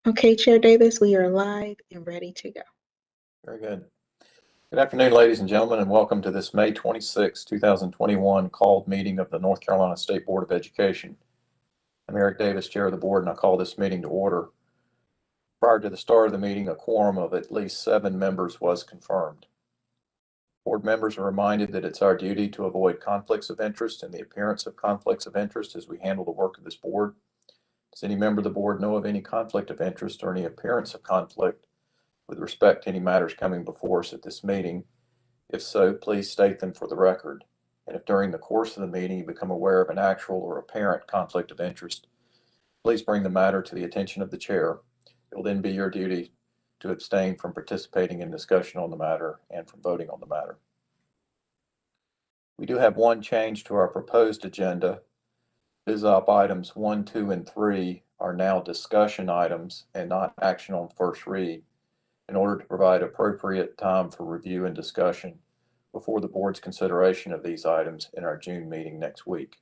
Okay, Chair Davis, we are live and ready to go. Very good. Good afternoon, ladies and gentlemen, and welcome to this May 26, 2021 called meeting of the North Carolina State Board of Education. I'm Eric Davis, Chair of the Board, and I call this meeting to order. Prior to the start of the meeting, a quorum of at least 7 members was confirmed. Board members are reminded that it's our duty to avoid conflicts of interest and the appearance of conflicts of interest as we handle the work of this board. Does any member of the board know of any conflict of interest or any appearance of conflict with respect to any matters coming before us at this meeting? If so, please state them for the record. And if during the course of the meeting you become aware of an actual or apparent conflict of interest, please bring the matter to the attention of the chair. It will then be your duty to abstain from participating in discussion on the matter and from voting on the matter. We do have one change to our proposed agenda. BizOp items 1, 2, and 3 are now discussion items and not action on first read, in order to provide appropriate time for review and discussion before the board's consideration of these items in our June meeting next week.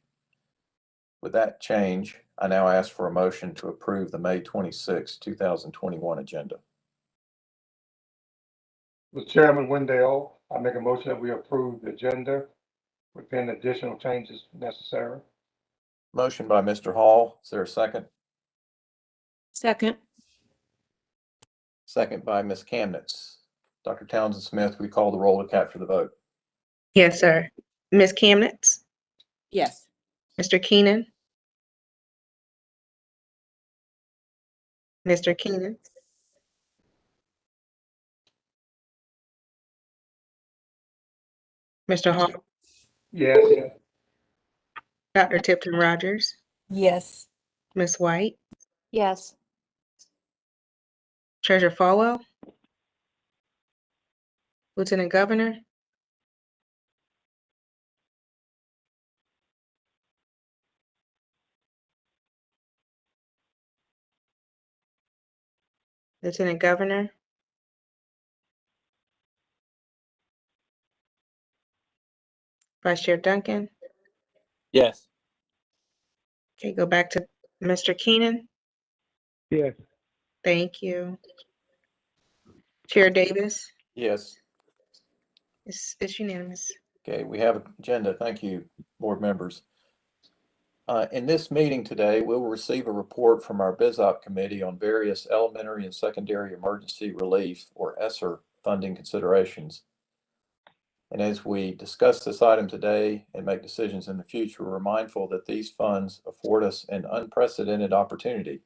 With that change, I now ask for a motion to approve the May 26, 2021 agenda. Mr. Chairman, Wendell, I make a motion that we approve the agenda with any additional changes necessary. Motion by Mr. Hall. Is there a second? Second. Second by Ms. Kamnitz. Dr. Townsend Smith, we call the roll to capture the vote. Yes, sir. Ms. Kamnitz? Yes. Mr. Keenan? Mr. Keenan? Mr. Hall? Yes. Dr. Tipton Rogers? Yes. Ms. White? Yes. Treasurer Falwell? Lieutenant Governor? Lieutenant Governor? Vice Chair Duncan? Yes. Okay, go back to Mr. Keenan. Yes. Thank you. Chair Davis? Yes. It's unanimous. Okay, we have an agenda. Thank you, board members. In this meeting today, we'll receive a report from our BizOp committee on various elementary and secondary emergency relief, or ESSER, funding considerations. And as we discuss this item today and make decisions in the future, we're mindful that these funds afford us an unprecedented opportunity to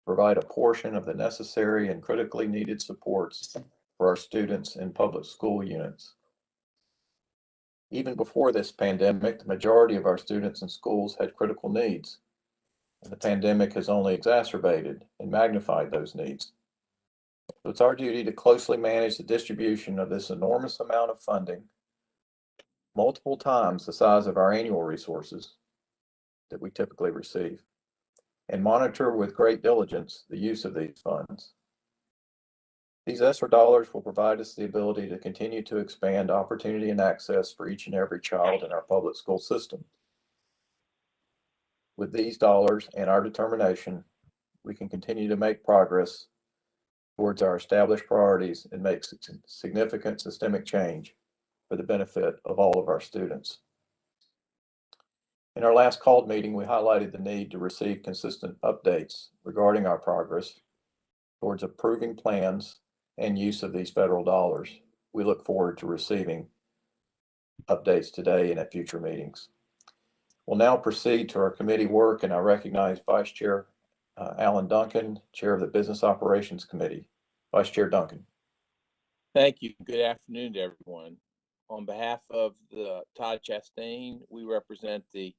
provide a portion of the necessary and critically needed supports for our students in public school units. Even before this pandemic, the majority of our students in schools had critical needs, and the pandemic has only exacerbated and magnified those needs. So it's our duty to closely manage the distribution of this enormous amount of funding, multiple times the size of our annual resources that we typically receive, and monitor with great diligence the use of these funds. These ESSER dollars will provide us the ability to continue to expand opportunity and access for each and every child in our public school system. With these dollars and our determination, we can continue to make progress towards our established priorities and make significant systemic change for the benefit of all of our students. In our last called meeting, we highlighted the need to receive consistent updates regarding our progress towards approving plans and use of these federal dollars. We look forward to receiving updates today and at future meetings. We'll now proceed to our committee work, and I recognize Vice Chair Alan Duncan, Chair of the Business Operations Committee. Vice Chair Duncan. Thank you. Good afternoon to everyone. On behalf of the Todd Chastain, we represent the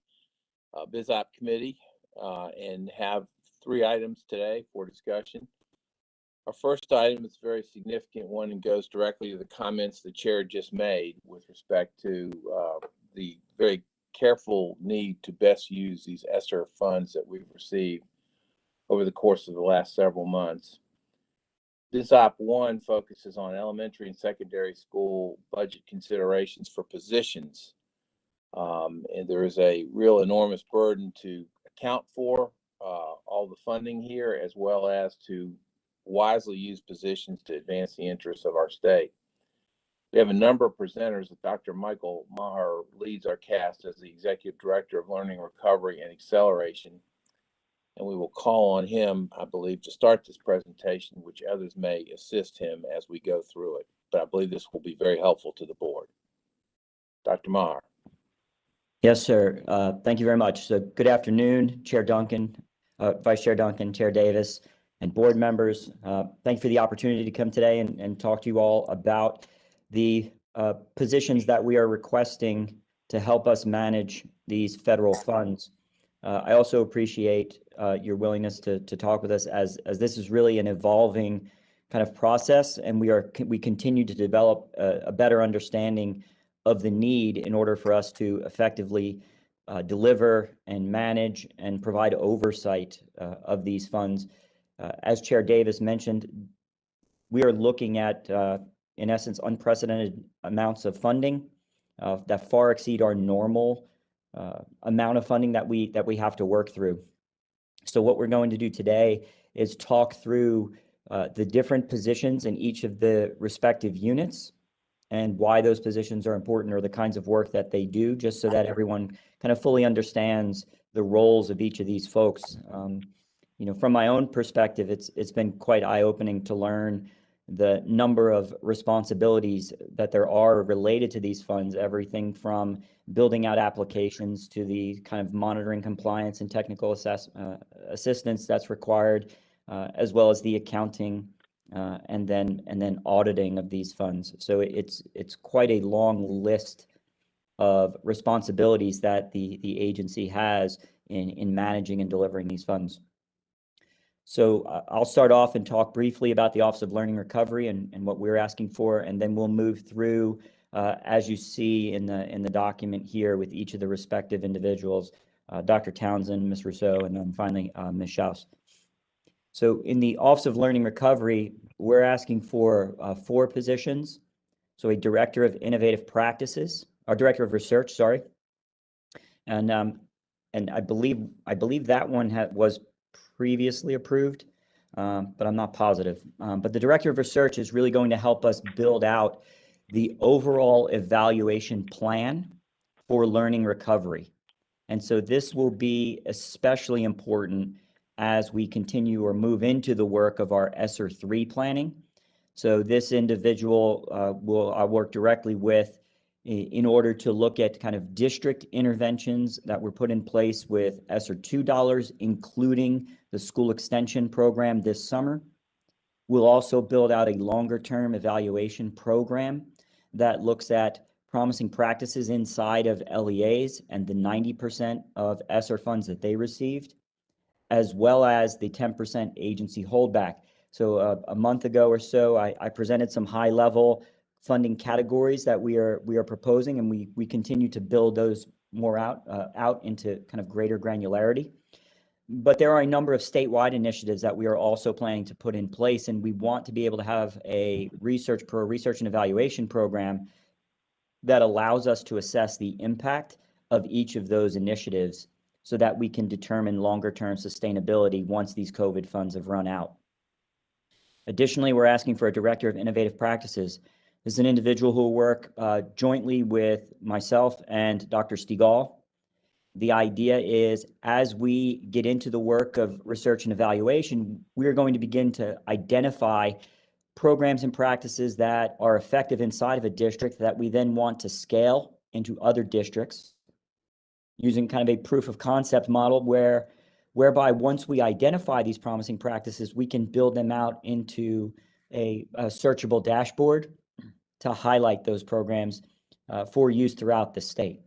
BizOp Committee and have 3 items today for discussion. Our first item is a very significant one and goes directly to the comments the chair just made with respect to the very careful need to best use these ESSER funds that we've received over the course of the last several months. BizOp 1 focuses on elementary and secondary school budget considerations for positions. And there is a real enormous burden to account for all the funding here, as well as to wisely use positions to advance the interests of our state. We have a number of presenters. Dr. Michael Maher leads our cast as the Executive Director of Learning Recovery and Acceleration. And we will call on him, I believe, to start this presentation, which others may assist him as we go through it. But I believe this will be very helpful to the board. Dr. Maher. Yes, sir. Thank you very much. So good afternoon, Chair Duncan, Vice Chair Duncan, Chair Davis, and board members. Thank you for the opportunity to come today and talk to you all about the positions that we are requesting to help us manage these federal funds. I also appreciate your willingness to talk with us as this is really an evolving kind of process, and we continue to develop a better understanding of the need in order for us to effectively deliver and manage and provide oversight of these funds. As Chair Davis mentioned, we are looking at, in essence, unprecedented amounts of funding that far exceed our normal amount of funding that we have to work through. So what we're going to do today is talk through the different positions in each of the respective units and why those positions are important or the kinds of work that they do, just so that everyone kind of fully understands the roles of each of these folks. You know, from my own perspective, it's been quite eye-opening to learn the number of responsibilities that there are related to these funds, everything from building out applications to the kind of monitoring compliance and technical assistance that's required, as well as the accounting and then auditing of these funds. So it's quite a long list of responsibilities that the agency has in managing and delivering these funds. So I'll start off and talk briefly about the Office of Learning Recovery and what we're asking for, and then we'll move through as you see in the document here with each of the respective individuals, Dr. Townsend, Ms. Rousseau, and then finally Ms. Schaus. So in the Office of Learning Recovery, we're asking for 4 positions. So a Director of Innovative Practices, or Director of Research, sorry. And I believe that one was previously approved, but I'm not positive. But the Director of Research is really going to help us build out the overall evaluation plan for learning recovery. And so this will be especially important as we continue or move into the work of our ESSER 3 planning. So this individual will work directly with in order to look at kind of district interventions that were put in place with ESSER 2 dollars, including the school extension program this summer. We'll also build out a longer-term evaluation program that looks at promising practices inside of LEAs and the 90% of ESSER funds that they received, as well as the 10% agency holdback. So a month ago or so, I presented some high-level funding categories that we are proposing, and we continue to build those more out into kind of greater granularity. But there are a number of statewide initiatives that we are also planning to put in place, and we want to be able to have a research and evaluation program that allows us to assess the impact of each of those initiatives so that we can determine longer-term sustainability once these COVID funds have run out. Additionally, we're asking for a Director of Innovative Practices. This is an individual who will work jointly with myself and Dr. Stigall. The idea is, as we get into the work of research and evaluation, we're going to begin to identify programs and practices that are effective inside of a district that we then want to scale into other districts using kind of a proof of concept model whereby once we identify these promising practices, we can build them out into a searchable dashboard to highlight those programs for use throughout the state.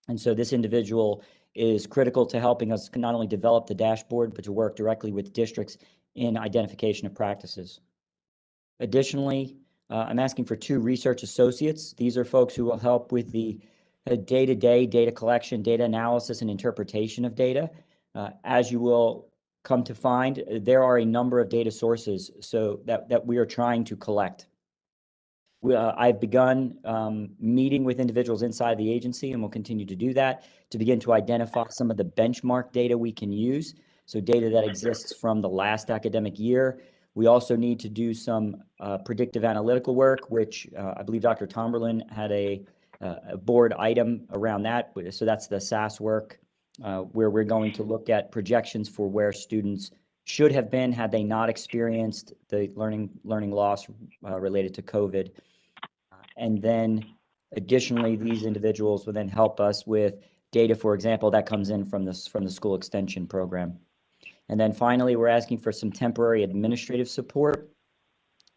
And so this individual is critical to helping us not only develop the dashboard, but to work directly with districts in identification of practices. Additionally, I'm asking for 2 research associates. These are folks who will help with the day-to-day data collection, data analysis, and interpretation of data. As you will come to find, there are a number of data sources so that we are trying to collect. I've begun meeting with individuals inside the agency, and we'll continue to do that to begin to identify some of the benchmark data we can use so data that exists from the last academic year. We also need to do some predictive analytical work, which I believe Dr. Tomberlin had a board item around that. So that's the SAS work, where we're going to look at projections for where students should have been had they not experienced the learning loss related to COVID. And then additionally, these individuals will then help us with data, for example, that comes in from the school extension program. And then finally, we're asking for some temporary administrative support.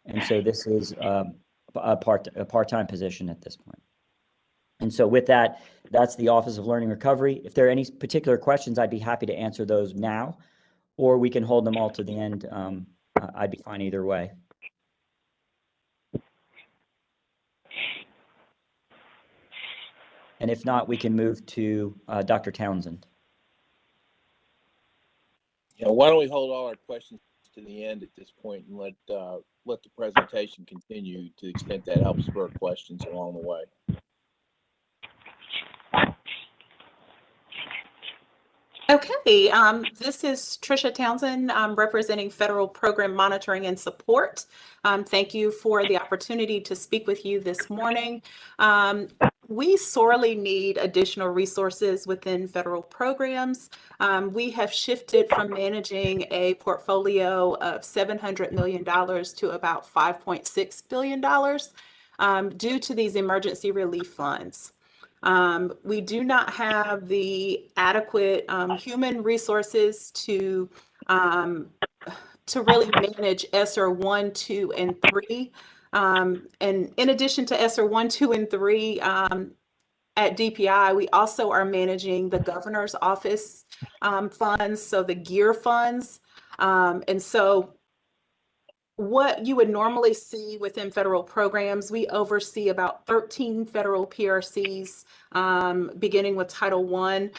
And so this is a part-time position at this point. And so with that, that's the Office of Learning Recovery. If there are any particular questions, I'd be happy to answer those now, or we can hold them all to the end. I'd be fine either way. And if not, we can move to Dr. Townsend. Yeah, why don't we hold all our questions to the end at this point and let the presentation continue to the extent that helps spur questions along the way. Okay, this is Tricia Townsend. I'm representing Federal Program Monitoring and Support. Thank you for the opportunity to speak with you this morning. We sorely need additional resources within federal programs. We have shifted from managing a portfolio of $700 million to about $5.6 billion due to these emergency relief funds. We do not have the adequate human resources to really manage ESSER 1, 2, and 3. And in addition to ESSER 1, 2, and 3, at DPI, we also are managing the governor's office funds, so the GEAR funds. And so what you would normally see within federal programs, we oversee about 13 federal PRCs, beginning with Title I.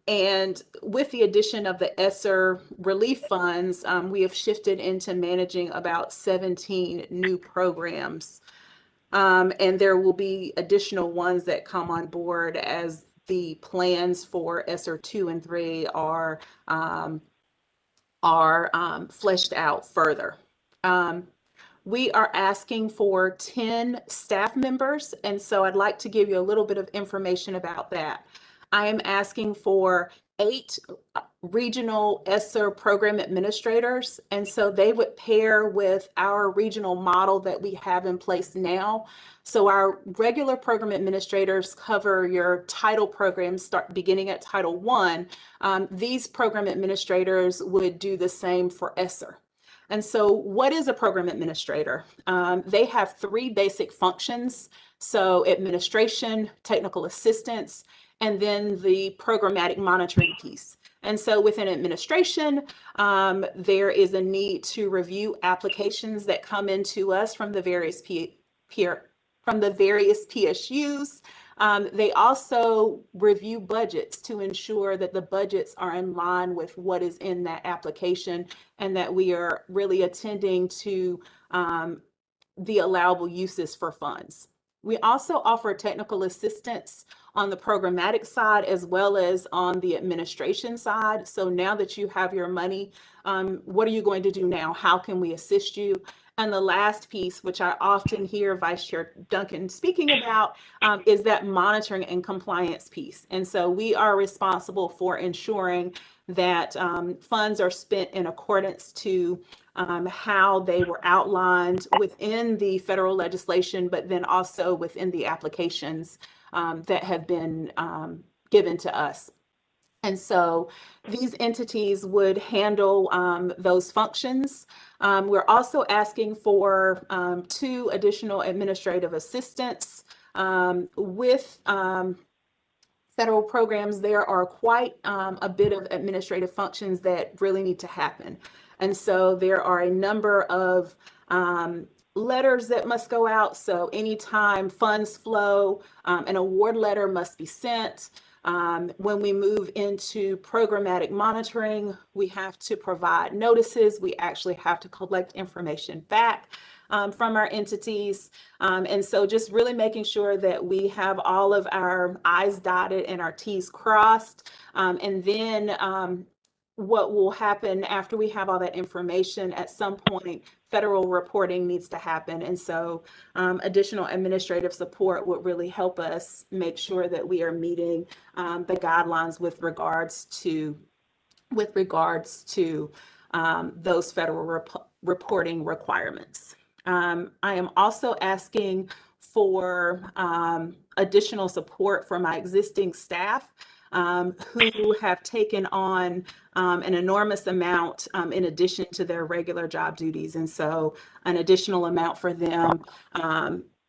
And with the addition of the ESSER relief funds, we have shifted into managing about 17 new programs. And there will be additional ones that come on board as the plans for ESSER 2 and 3 are fleshed out further. We are asking for 10 staff members, and so I'd like to give you a little bit of information about that. I am asking for 8 regional ESSER program administrators, and so they would pair with our regional model that we have in place now. So our regular program administrators cover your title programs beginning at Title I. These program administrators would do the same for ESSER. And so what is a program administrator? They have 3 basic functions. So administration, technical assistance, and then the programmatic monitoring piece. And so within administration, there is a need to review applications that come into us from the various PSUs. They also review budgets to ensure that the budgets are in line with what is in that application and that we are really attending to the allowable uses for funds. We also offer technical assistance on the programmatic side as well as on the administration side. So now that you have your money, what are you going to do now? How can we assist you? And the last piece, which I often hear Vice Chair Duncan speaking about, is that monitoring and compliance piece. And so we are responsible for ensuring that funds are spent in accordance to how they were outlined within the federal legislation, but then also within the applications that have been given to us. And so these entities would handle those functions. We're also asking for 2 additional administrative assistants. With federal programs, there are quite a bit of administrative functions that really need to happen. And so there are a number of letters that must go out. So anytime funds flow, an award letter must be sent. When we move into programmatic monitoring, we have to provide notices. We actually have to collect information back from our entities. And so just really making sure that we have all of our I's dotted and our T's crossed. And then what will happen after we have all that information, at some point, federal reporting needs to happen. And so additional administrative support would really help us make sure that we are meeting the guidelines with regards to those federal reporting requirements. I am also asking for additional support for my existing staff who have taken on an enormous amount in addition to their regular job duties. And so an additional amount for them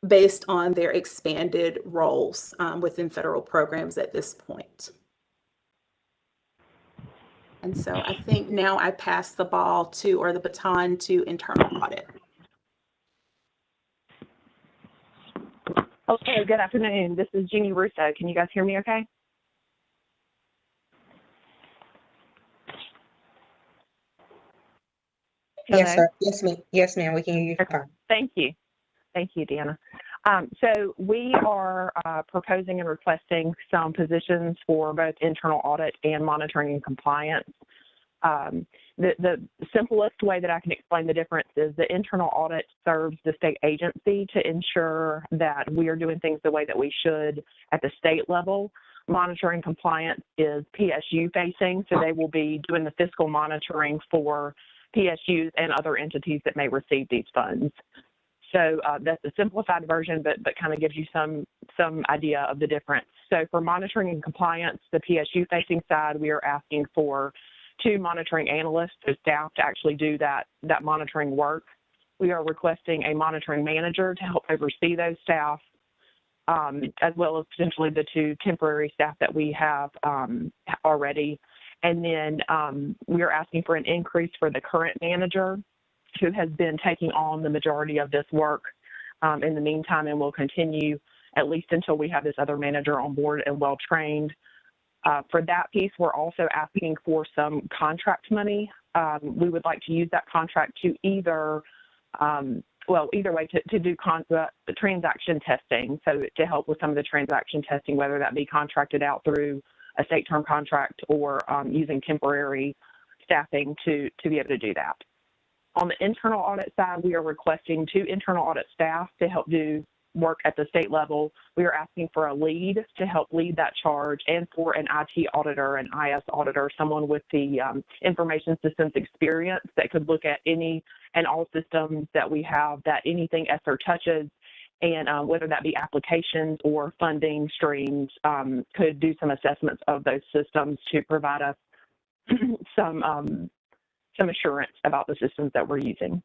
based on their expanded roles within federal programs at this point. And so I think now I pass the ball to, or the baton to, internal audit. Okay, good afternoon. This is Jeannie Russo. Can you guys hear me okay? Yes, Hello? sir. Yes, ma'am. Yes, ma'am. We can hear you Okay. fine. Thank you. Thank you, Deanna. So we are proposing and requesting some positions for both internal audit and monitoring and compliance. The simplest way that I can explain the difference is the internal audit serves the state agency to ensure that we are doing things the way that we should at the state level. Monitoring compliance is PSU facing, so they will be doing the fiscal monitoring for PSUs and other entities that may receive these funds. So that's a simplified version, but kind of gives you some idea of the difference. So for monitoring and compliance, the PSU facing side, we are asking for 2 monitoring analysts, so staff, to actually do that monitoring work. We are requesting a monitoring manager to help oversee those staff, as well as potentially the 2 temporary staff that we have already. And then we are asking for an increase for the current manager, who has been taking on the majority of this work in the meantime, and will continue at least until we have this other manager on board and well trained. For that piece, we're also asking for some contract money. We would like to use that contract to either, either way, to do the transaction testing, so to help with some of the transaction testing, whether that be contracted out through a state term contract or using temporary staffing to be able to do that. On the internal audit side, we are requesting 2 internal audit staff to help do work at the state level. We are asking for a lead to help lead that charge, and for an IT auditor, an IS auditor, someone with the information systems experience that could look at any and all systems that we have, that anything ESSER touches, and whether that be applications or funding streams, could do some assessments of those systems to provide us some assurance about the systems that we're using.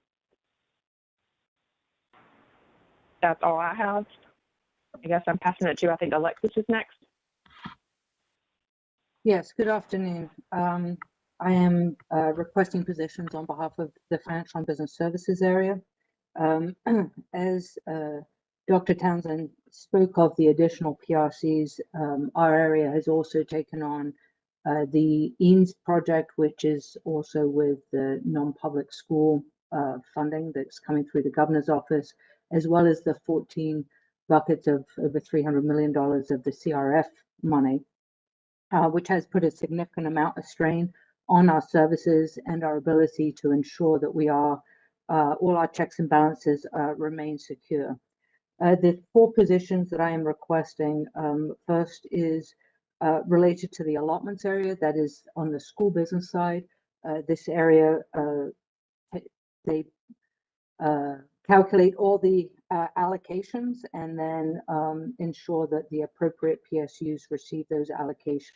That's all I have. I guess I'm passing it to, I think Alexis is next. Yes, good afternoon. I am requesting positions on behalf of the Financial and Business Services area. As Dr. Townsend spoke of the additional PRCs, our area has also taken on the EANS project, which is also with the non-public school funding that's coming through the governor's office, as well as the 14 buckets of over $300 million of the CRF money, which has put a significant amount of strain on our services and our ability to ensure that we are, all our checks and balances remain secure. The 4 positions that I am requesting, first is related to the allotments area, that is on the school business side. This area, they calculate all the allocations and then ensure that the appropriate PSUs receive those allocations.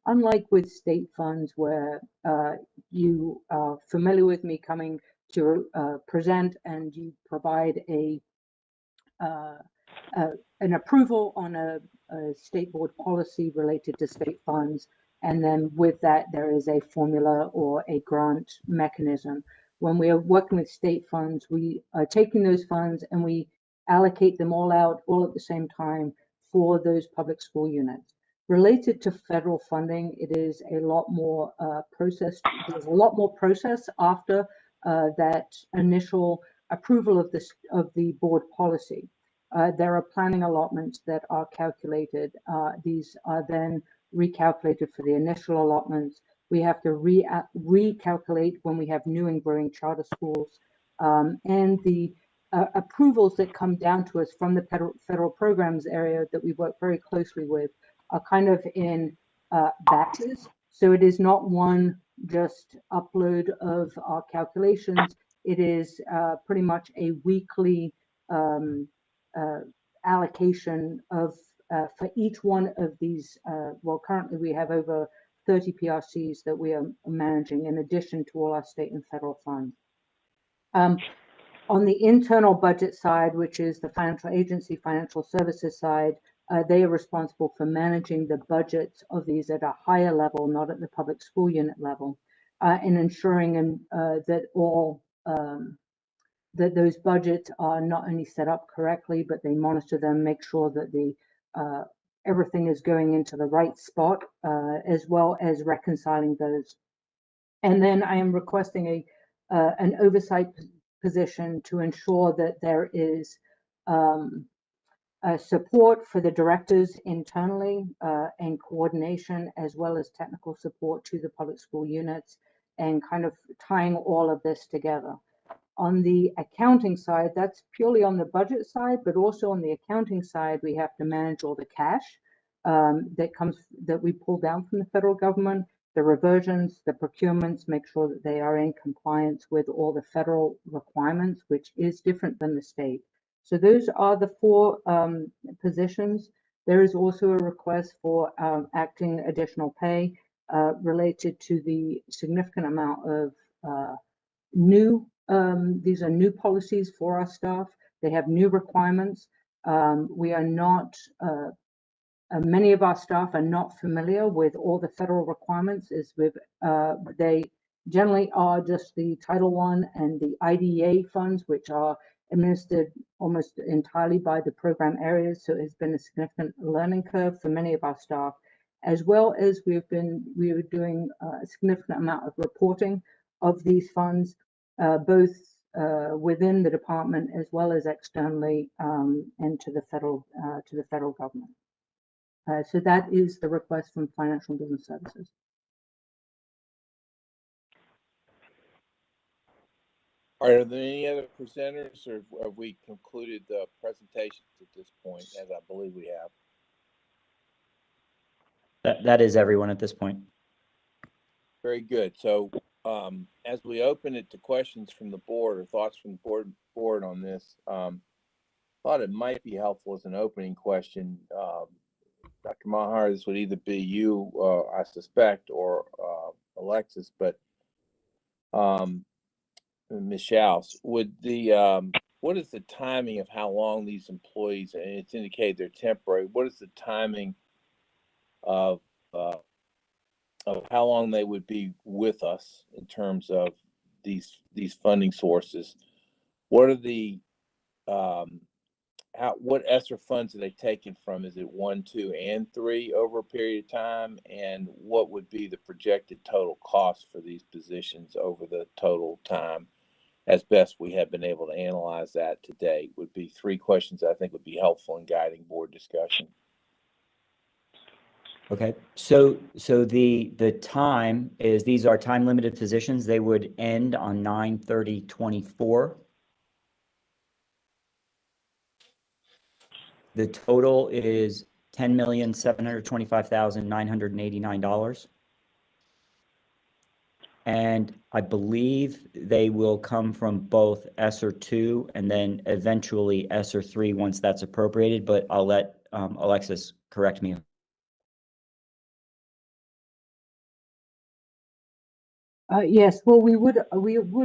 Unlike with state funds, where you are familiar with me coming to present and you provide an approval on a state board policy related to state funds, and then with that there is a formula or a grant mechanism. When we are working with state funds, we are taking those funds and we allocate them all out all at the same time for those public school units. Related to federal funding, it is a lot more process. There's a lot more process after that initial approval of the board policy. There are planning allotments that are calculated. These are then recalculated for the initial allotments. We have to recalculate when we have new and growing charter schools. And the approvals that come down to us from the federal programs area that we work very closely with are kind of in batches. So it is not one just upload of our calculations. It is pretty much a weekly allocation of for each one of these. Well, currently we have over 30 PRCs that we are managing in addition to all our state and federal funds. On the internal budget side, which is the financial agency, financial services side, they are responsible for managing the budgets of these at a higher level, not at the public school unit level, and ensuring that all that those budgets are not only set up correctly, but they monitor them, make sure that the everything is going into the right spot, as well as reconciling those. And then I am requesting an oversight position to ensure that there is support for the directors internally and coordination, as well as technical support to the public school units, and kind of tying all of this together. On the accounting side, that's purely on the budget side, but also on the accounting side, we have to manage all the cash that we pull down from the federal government, the reversions, the procurements, make sure that they are in compliance with all the federal requirements, which is different than the state. So those are the four positions. There is also a request for acting additional pay related to the significant amount of these are new policies for our staff. They have new requirements. We are not, many of our staff are not familiar with all the federal requirements. They generally are just the Title I and the IDEA funds, which are administered almost entirely by the program areas. So it's been a significant learning curve for many of our staff, as well as we were doing a significant amount of reporting of these funds, both within the department as well as externally, and to the federal government. So that is the request from Financial and Business Services. Are there any other presenters, or have we concluded the presentations at this point, as I believe we have? That is everyone at this point. Very good. So as we open it to questions from the board or thoughts from the board on this, thought it might be helpful as an opening question. Dr. Maher, this would either be you, I suspect, or Alexis, but Ms. Schaus, would what is the timing of how long these employees, and it's indicated they're temporary, what is the timing of how long they would be with us in terms of these funding sources? What are the what ESSER funds are they taken from? Is it 1, 2, and 3 over a period of time? And what would be the projected total cost for these positions over the total time, as best we have been able to analyze that to date? Would be 3 questions I think would be helpful in guiding board discussion. Okay, so the time is, these are time limited positions. They would end on 9/30/24. The total is $10,725,989. And I believe they will come from both ESSER 2 and then eventually ESSER 3 once that's appropriated, but I'll let Alexis correct me. Yes, well, we would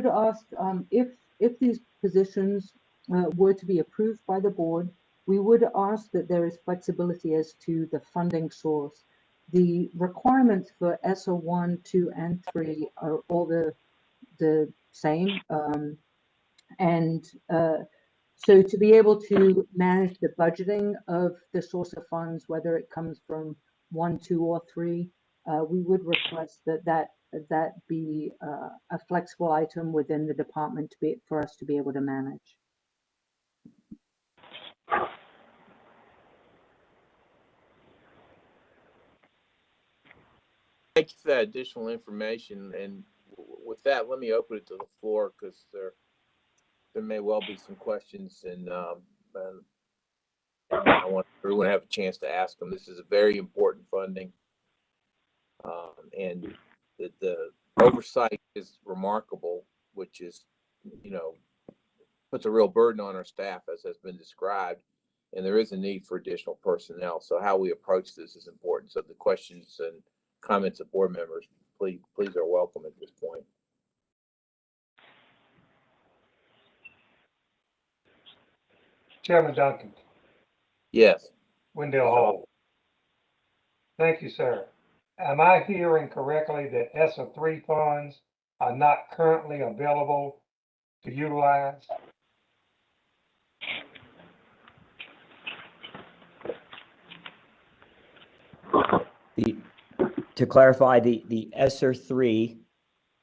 ask if these positions were to be approved by the board, we would ask that there is flexibility as to the funding source. The requirements for SL1, 2, and 3 are all the same, and so to be able to manage the budgeting of the source of funds, whether it comes from 1, 2, or 3, we would request that be a flexible item within the department for us to be able to manage. Thank you for that additional information. And with that, let me open it to the floor because there may well be some questions, and I want everyone to have a chance to ask them. This is a very important funding, and the oversight is remarkable, which is, puts a real burden on our staff, as has been described, and there is a need for additional personnel. So how we approach this is important. So the questions and comments of board members, please are welcome at this point. Chairman Duncan, Yes. Wendell Hall. Thank you, sir. Am I hearing correctly that SL3 funds are not currently available to utilize? To clarify, the ESSER 3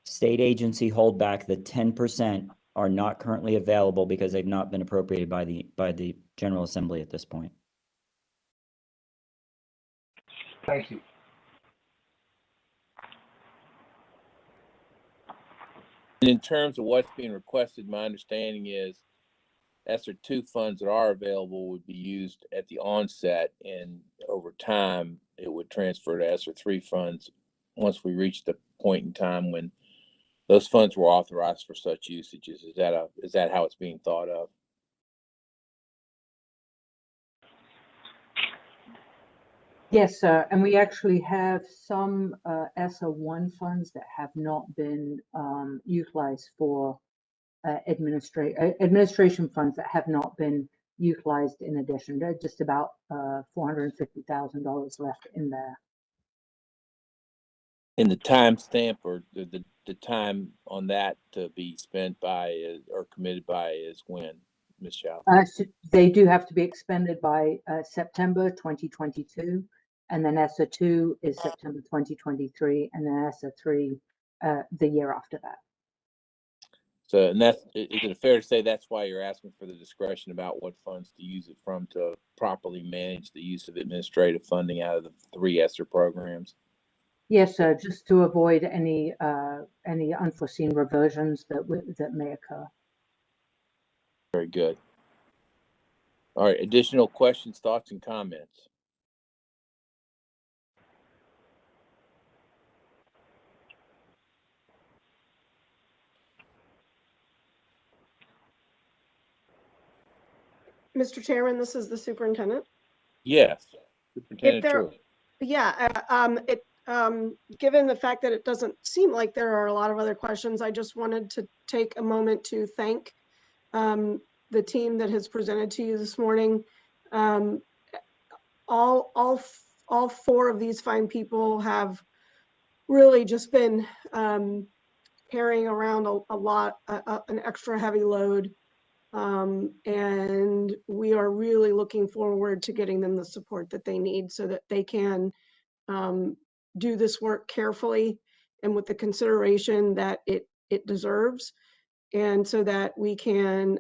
state agency holdback, the 10% are not currently available because they've not been appropriated by the General Assembly at this point. Thank you. And in terms of what's being requested, my understanding is ESSER 2 funds that are available would be used at the onset, and over time it would transfer to ESSER 3 funds once we reach the point in time when those funds were authorized for such usages. Is that how it's being thought of? Yes, sir. And we actually have some SL1 funds that have not been utilized for administration funds that have not been utilized in addition. There's just about $450,000 left in there. And the time stamp or the time on that to be spent by or committed by is when, Ms. Shaw? So they do have to be expended by September 2022, and then ESSER 2 is September 2023, and then ESSER 3 the year after that. So, and is it fair to say that's why you're asking for the discretion about what funds to use it from to properly manage the use of administrative funding out of the 3 ESSER programs? Yes, sir, just to avoid any unforeseen reversions that may occur. Very good. All right, additional questions, thoughts, and comments? Mr. Chairman, this is the superintendent. Yes, Superintendent True. Given the fact that it doesn't seem like there are a lot of other questions, I just wanted to take a moment to thank the team that has presented to you this morning. All 4 of these fine people have really just been carrying around an extra heavy load. And we are really looking forward to getting them the support that they need so that they can do this work carefully and with the consideration that it deserves, and so that we can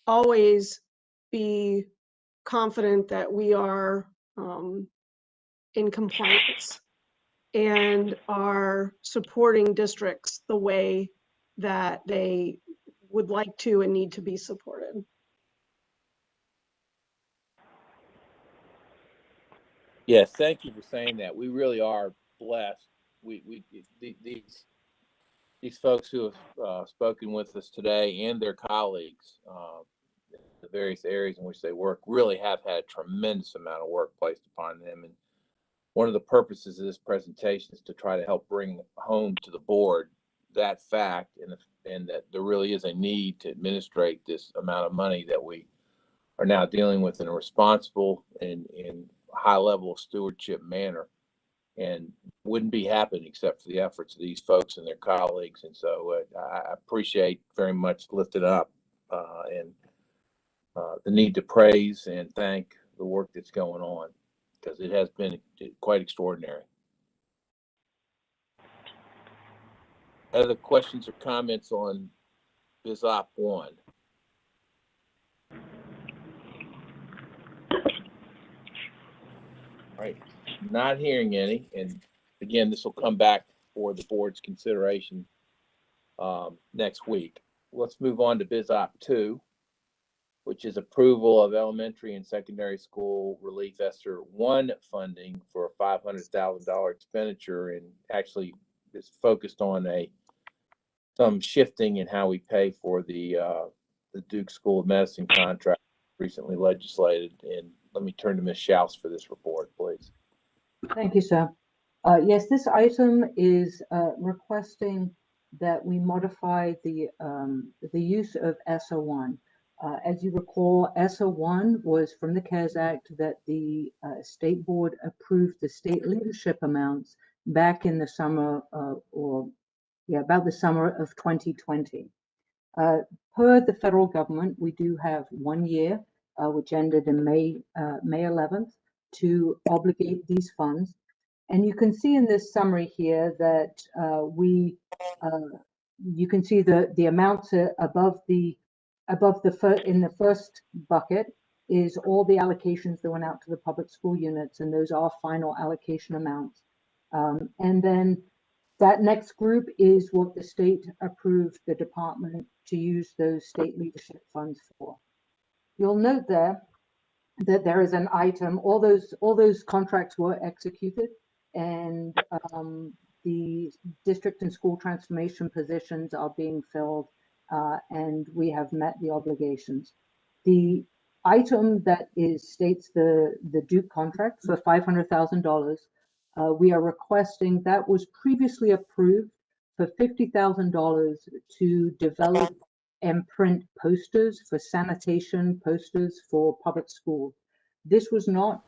always be confident that we are in compliance and are supporting districts the way that they would like to and need to be supported. Yes, thank you for saying that. We really are blessed. These folks who have spoken with us today and their colleagues, the various areas in which they work, really have had a tremendous amount of work placed upon them. And one of the purposes of this presentation is to try to help bring home to the board that fact, and that there really is a need to administrate this amount of money that we are now dealing with in a responsible and high level of stewardship manner, and wouldn't be happening except for the efforts of these folks and their colleagues. And so I appreciate very much lifting up and the need to praise and thank the work that's going on, because it has been quite extraordinary. Other questions or comments on BizOp 1? All right, not hearing any, and again, this will come back for the board's consideration next week. Let's move on to BizOp 2, which is approval of elementary and secondary school relief SL1 funding for a $500,000 expenditure, and actually is focused on some shifting in how we pay for the Duke School of Medicine contract recently legislated. And let me turn to Ms. Schaus for this report, please. Thank you, sir. Yes, this item is requesting that we modify the use of SL1. As you recall, SL1 was from the CARES Act that the state board approved the state leadership amounts back in the summer about the summer of 2020. Per the federal government, we do have 1 year, which ended in May 11th, to obligate these funds. And you can see in this summary here that you can see the amounts above in the first bucket is all the allocations that went out to the public school units, and those are final allocation amounts. And then that next group is what the state approved the department to use those state leadership funds for. You'll note there that there is an item, all those contracts were executed, and the district and school transformation positions are being filled, and we have met the obligations. The item that states the Duke contract for $500,000, we are requesting that was previously approved for $50,000 to develop and print posters for sanitation posters for public schools. This was not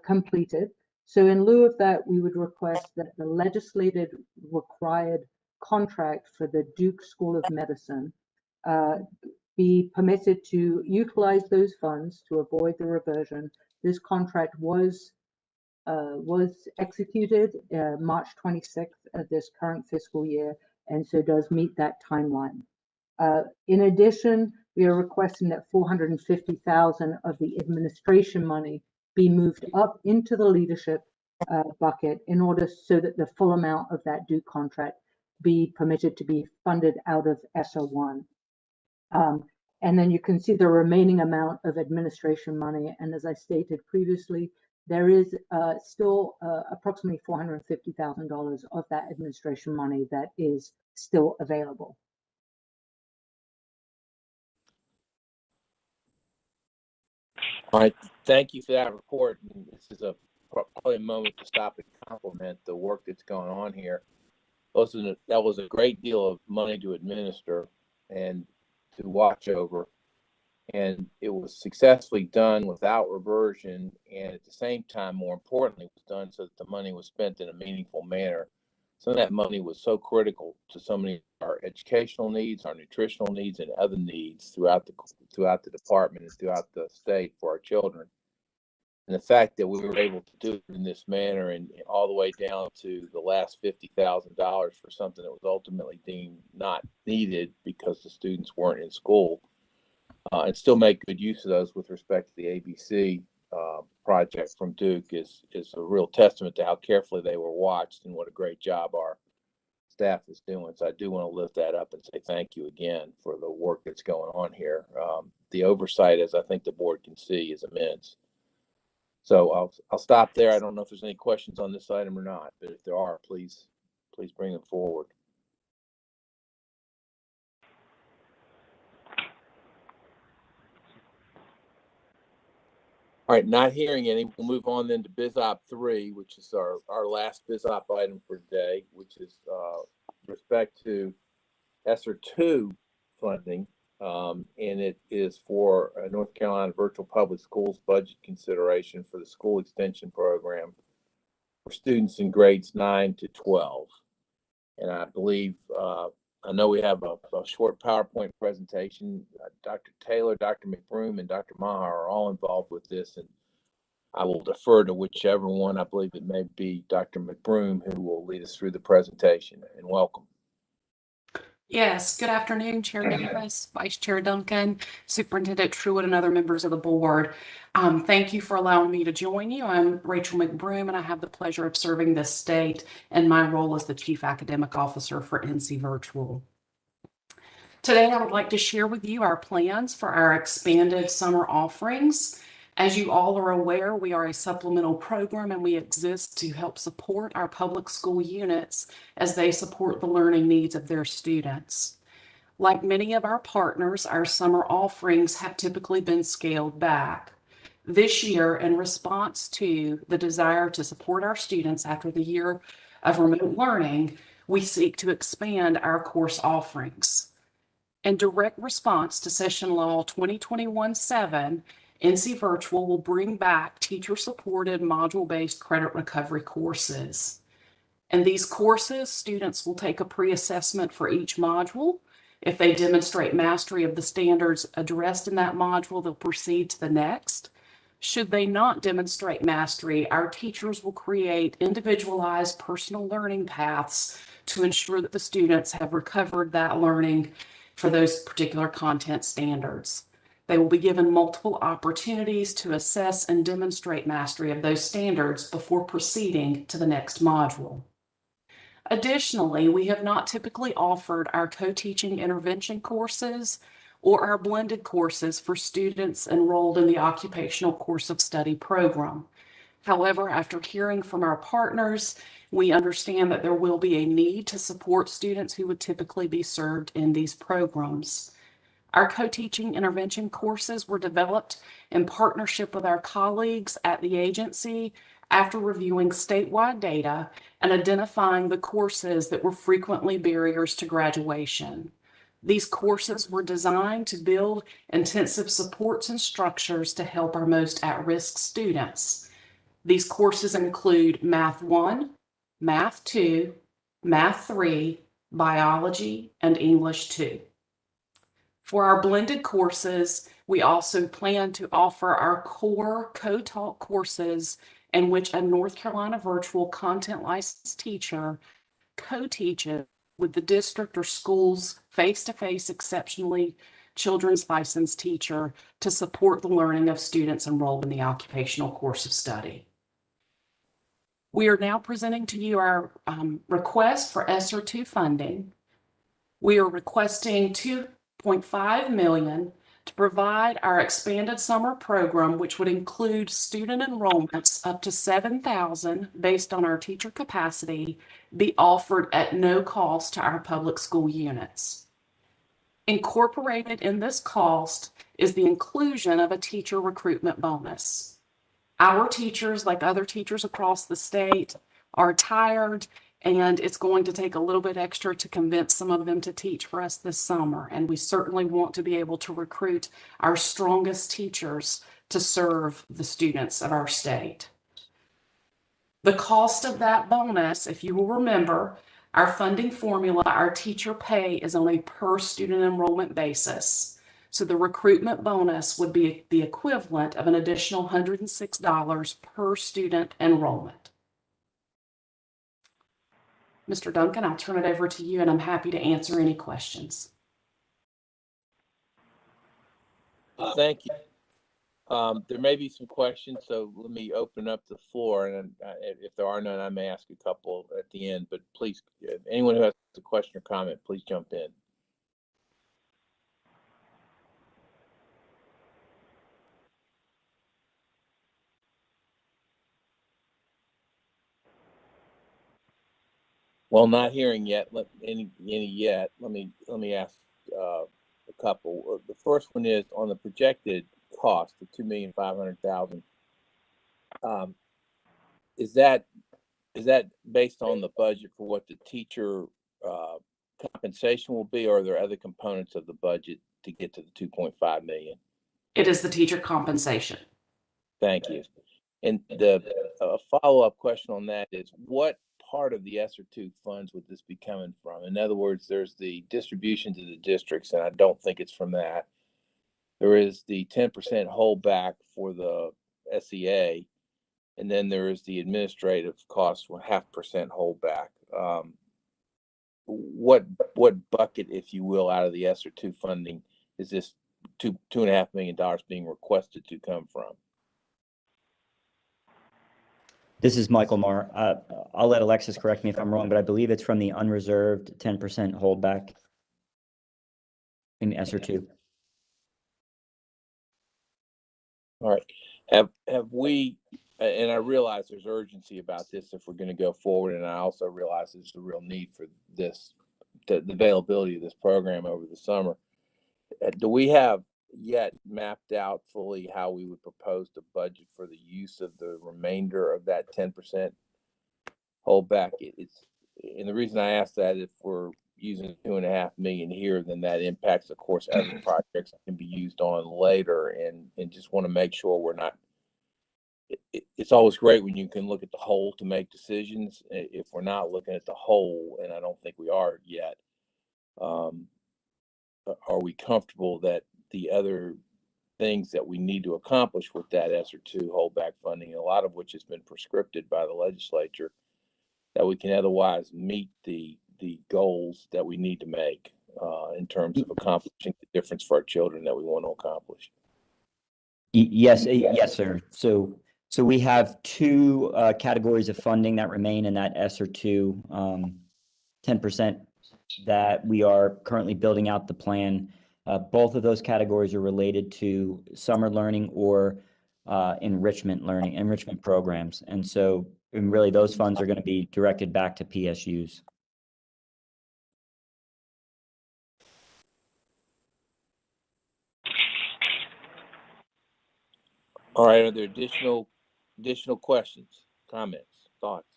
completed. So in lieu of that, we would request that the legislated required contract for the Duke School of Medicine be permitted to utilize those funds to avoid the reversion. This contract was executed March 26th of this current fiscal year, and so does meet that timeline. In addition, we are requesting that $450,000 of the administration money be moved up into the leadership bucket in order so that the full amount of that Duke contract be permitted to be funded out of SL1. And then you can see the remaining amount of administration money. And as I stated previously, there is still approximately $450,000 of that administration money that is still available. All right, thank you for that report. This is probably a moment to stop and compliment the work that's going on here. That was a great deal of money to administer and to watch over, and it was successfully done without reversion, and at the same time, more importantly, it was done so that the money was spent in a meaningful manner. Some of that money was so critical to so many of our educational needs, our nutritional needs, and other needs throughout the department and throughout the state for our children. And the fact that we were able to do it in this manner and all the way down to the last $50,000 for something that was ultimately deemed not needed because the students weren't in school, and still make good use of those with respect to the ABC project from Duke is a real testament to how carefully they were watched and what a great job our staff is doing. So I do want to lift that up and say thank you again for the work that's going on here. The oversight, as I think the board can see, is immense. So I'll stop there. I don't know if there's any questions on this item or not, but if there are, please bring them forward. All right, not hearing any, we'll move on then to BizOp 3, which is our last BizOp item for today, which is respect to SR2 funding, and it is for North Carolina Virtual Public Schools budget consideration for the school extension program for students in grades 9 to 12. And I believe, I know we have a short PowerPoint presentation. Dr. Taylor, Dr. McBroom, and Dr. Maher are all involved with this, and I will defer to whichever one. I believe it may be Dr. McBroom who will lead us through the presentation, and welcome. Yes, good afternoon, Chair Davis, Vice Chair Duncan, Superintendent Truitt, and other members of the board. Thank you for allowing me to join you. I'm Rachel McBroom, and I have the pleasure of serving this state in my role as the Chief Academic Officer for NC Virtual. Today, I would like to share with you our plans for our expanded summer offerings. As you all are aware, we are a supplemental program and we exist to help support our public school units as they support the learning needs of their students. Like many of our partners, our summer offerings have typically been scaled back. This year, in response to the desire to support our students after the year of remote learning, we seek to expand our course offerings. In direct response to Session Law 2021-7, NC Virtual will bring back teacher-supported module-based credit recovery courses. In these courses, students will take a pre-assessment for each module. If they demonstrate mastery of the standards addressed in that module, they'll proceed to the next. Should they not demonstrate mastery, our teachers will create individualized personal learning paths to ensure that the students have recovered that learning for those particular content standards. They will be given multiple opportunities to assess and demonstrate mastery of those standards before proceeding to the next module. Additionally, we have not typically offered our co-teaching intervention courses or our blended courses for students enrolled in the Occupational Course of Study program. However, after hearing from our partners, we understand that there will be a need to support students who would typically be served in these programs. Our co-teaching intervention courses were developed in partnership with our colleagues at the agency after reviewing statewide data and identifying the courses that were frequently barriers to graduation. These courses were designed to build intensive supports and structures to help our most at-risk students. These courses include Math 1, Math 2, Math 3, Biology, and English 2. For our blended courses, we also plan to offer our core co-taught courses in which a North Carolina virtual content licensed teacher co-teaches with the district or school's face-to-face exceptionally children's licensed teacher to support the learning of students enrolled in the occupational course of study. We are now presenting to you our request for SL1 funding. We are requesting $2.5 million to provide our expanded summer program, which would include student enrollments up to 7,000 based on our teacher capacity, be offered at no cost to our public school units. Incorporated in this cost is the inclusion of a teacher recruitment bonus. Our teachers, like other teachers across the state, are tired, and it's going to take a little bit extra to convince some of them to teach for us this summer. And we certainly want to be able to recruit our strongest teachers to serve the students of our state. The cost of that bonus, if you will remember, our funding formula, our teacher pay is on a per student enrollment basis. So the recruitment bonus would be the equivalent of an additional $106 per student enrollment. Mr. Duncan, I'll turn it over to you, and I'm happy to answer any questions. Thank you. There may be some questions, so let me open up the floor, and if there are none, I may ask a couple at the end, but please, anyone who has a question or comment, please jump in. Well, not hearing yet. Any yet? Let me ask a couple. The first one is on the projected cost of $2,500,000. Is that based on the budget for what the teacher compensation will be, or are there other components of the budget to get to the $2.5 million? It is the teacher compensation. Thank you. And the follow-up question on that is, what part of the SL2 funds would this be coming from? In other words, there's the distribution to the districts, and I don't think it's from that. There is the 10% holdback for the SEA, and then there is the administrative cost, 0.5% holdback. what bucket, if you will, out of the ESSER II funding is this $2.5 million being requested to come from? This is Michael Marr. I'll let Alexis correct me if I'm wrong, but I believe it's from the unreserved 10% holdback in ESSER II. All right. Have we, and I realize there's urgency about this if we're going to go forward, and I also realize there's a real need for this, the availability of this program over the summer. Do we have yet mapped out fully how we would propose to budget for the use of the remainder of that 10% holdback? And the reason I ask that, if we're using $2.5 million here, then that impacts, of course, other projects that can be used on later, and just want to make sure we're not. It's always great when you can look at the whole to make decisions. If we're not looking at the whole, and I don't think we are yet, are we comfortable that the other things that we need to accomplish with that ESSER II holdback funding, a lot of which has been prescripted by the legislature, that we can otherwise meet the goals that we need to make in terms of accomplishing the difference for our children that we want to accomplish? Yes, sir. So we have two categories of funding that remain in that ESSER II 10% that we are currently building out the plan. Both of those categories are related to summer learning or enrichment programs. And really those funds are going to be directed back to PSUs. All right, are there additional questions, comments, thoughts?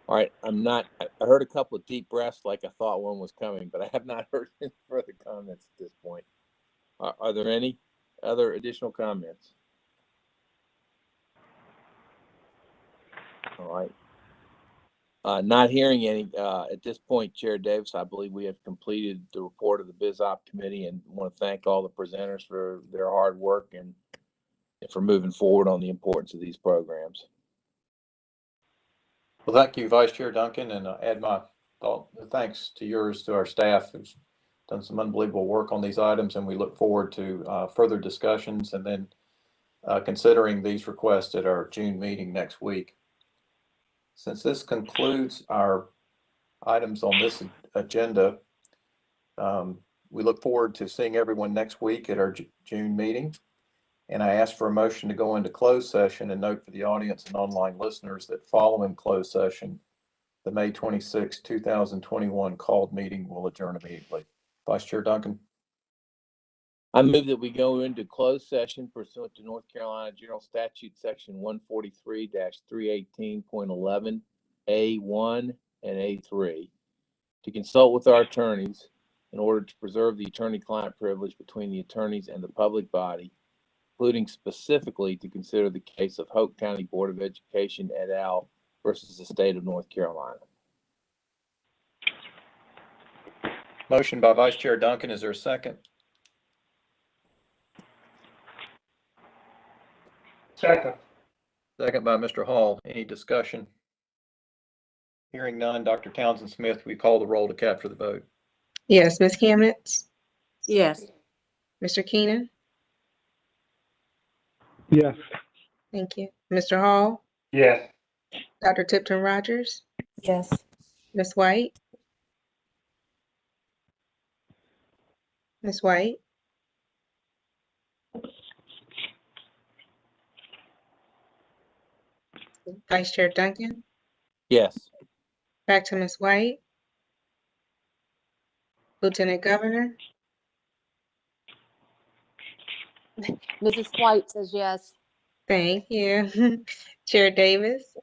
All right, I heard a couple of deep breaths like I thought one was coming, but I have not heard any further comments at this point. Are there any other additional comments? All right. Not hearing any at this point, Chair Davis, I believe we have completed the report of the BizOp committee, and want to thank all the presenters for their hard work and for moving forward on the importance of these programs. Well, thank you, Vice Chair Duncan, and add my thanks to yours, to our staff who's done some unbelievable work on these items, and we look forward to further discussions and then considering these requests at our June meeting next week. Since this concludes our items on this agenda, we look forward to seeing everyone next week at our June meeting. And I ask for a motion to go into closed session, and note for the audience and online listeners that following closed session, the May 26, 2021 called meeting will adjourn immediately. Vice Chair Duncan. I move that we go into closed session pursuant to North Carolina General Statute Section 143-318.11 A1 and A3 to consult with our attorneys in order to preserve the attorney-client privilege between the attorneys and the public body, including specifically to consider the case of Hope County Board of Education et al. Versus the state of North Carolina. Motion by Vice Chair Duncan. Is there a second? Second. Second by Mr. Hall. Any discussion? Hearing none, Dr. Townsend Smith, we call the roll to capture the vote. Yes, Ms. Kamnitz, Yes. Mr. Keenan, Yes. thank you. Mr. Hall, Yes. Dr. Tipton Rogers, Yes. Ms. White, Ms. White, Vice Chair Duncan, Yes. back to Ms. White, Lieutenant Governor, Mrs. White says yes. thank you. Chair Davis,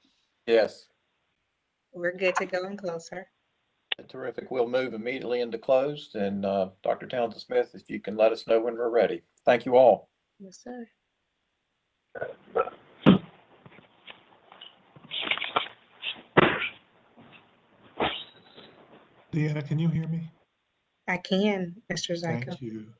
Yes. we're good to go and close, sir. Terrific. We'll move immediately into closed, and Dr. Townsend Smith, if you can let us know when we're ready. Thank you all. Yes, sir. Deanna, can you hear me? I can, Mr. Zyko. Thank you.